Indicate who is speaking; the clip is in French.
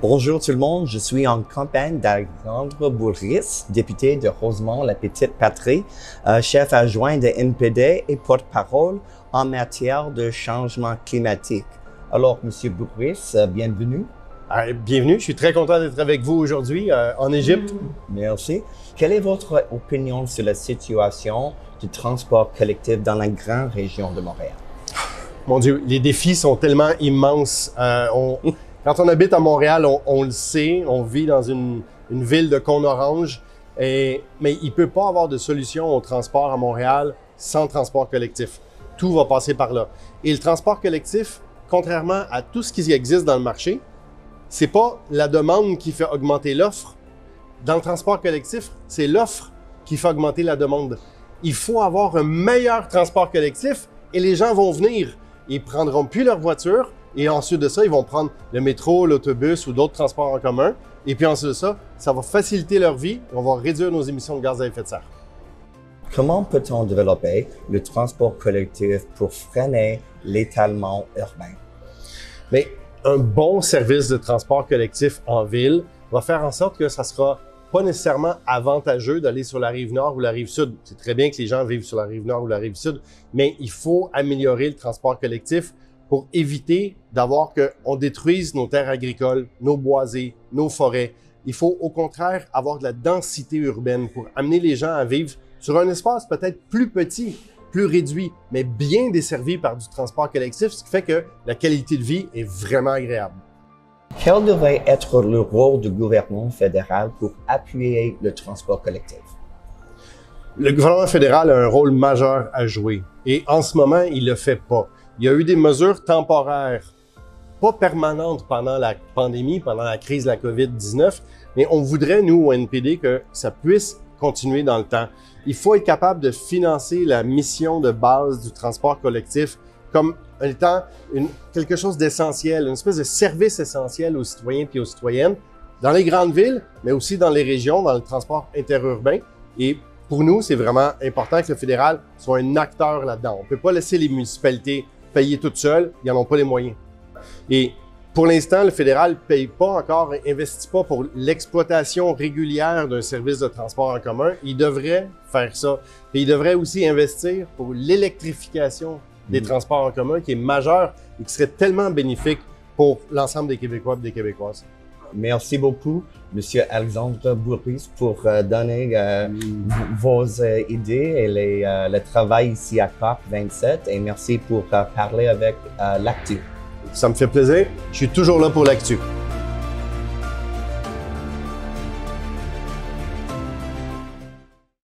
Speaker 1: Bonjour tout le monde, je suis en campagne d'Alexandre Bourris, député de Rosemont-la-Petite-Patrie, chef adjoint de NPD et porte-parole en matière de changement climatique. Alors, Monsieur Bourris, bienvenue.
Speaker 2: Bienvenue, je suis très content d'être avec vous aujourd'hui en Égypte.
Speaker 1: Merci. Quelle est votre opinion sur la situation du transport collectif dans la grande région de Montréal?
Speaker 2: Mon Dieu, les défis sont tellement immenses. Quand on habite à Montréal, on le sait, on vit dans une ville de cône orange, mais il ne peut pas avoir de solution au transport à Montréal sans transport collectif. Tout va passer par là. Et le transport collectif, contrairement à tout ce qui existe dans le marché, c'est pas la demande qui fait augmenter l'offre. Dans le transport collectif, c'est l'offre qui fait augmenter la demande. Il faut avoir un meilleur transport collectif et les gens vont venir. Ils ne prendront plus leur voiture et ensuite de ça, ils vont prendre le métro, l'autobus ou d'autres transports en commun. Et puis ensuite de ça, ça va faciliter leur vie et on va réduire nos émissions de gaz à effet de serre.
Speaker 1: Comment peut-on développer le transport collectif pour freiner l'étalement urbain?
Speaker 2: Mais un bon service de transport collectif en ville va faire en sorte que ça sera pas nécessairement avantageux d'aller sur la rive nord ou la rive sud. C'est très bien que les gens vivent sur la rive nord ou la rive sud, mais il faut améliorer le transport collectif pour éviter d'avoir qu'on détruise nos terres agricoles, nos boisés, nos forêts. Il faut au contraire avoir de la densité urbaine pour amener les gens à vivre sur un espace peut-être plus petit, plus réduit, mais bien desservi par du transport collectif, ce qui fait que la qualité de vie est vraiment agréable.
Speaker 1: Quel devrait être le rôle du gouvernement fédéral pour appuyer le transport collectif?
Speaker 2: Le gouvernement fédéral a un rôle majeur à jouer et en ce moment, il ne le fait pas. Il y a eu des mesures temporaires, pas permanentes pendant la pandémie, pendant la crise de la COVID-19, mais on voudrait, nous, au NPD, que ça puisse continuer dans le temps. Il faut être capable de financer la mission de base du transport collectif comme étant quelque chose d'essentiel, une espèce de service essentiel aux citoyens et aux citoyennes dans les grandes villes, mais aussi dans les régions, dans le transport interurbain. Et pour nous, c'est vraiment important que le fédéral soit un acteur là-dedans. On ne peut pas laisser les municipalités payer toutes seules, ils n'en ont pas les moyens. Et pour l'instant, le fédéral ne paye pas encore, n'investit pas pour l'exploitation régulière d'un service de transport en commun. Il devrait faire ça. Et il devrait aussi investir pour l'électrification des transports en commun qui est majeure et qui serait tellement bénéfique pour l'ensemble des Québécois et des Québécoises.
Speaker 1: Merci beaucoup, Monsieur Alexandre Bourris, pour donner vos idées et le travail ici à COP27 et merci pour parler avec l'Actu.
Speaker 2: Ça me fait plaisir. Je suis toujours là pour l'Actu.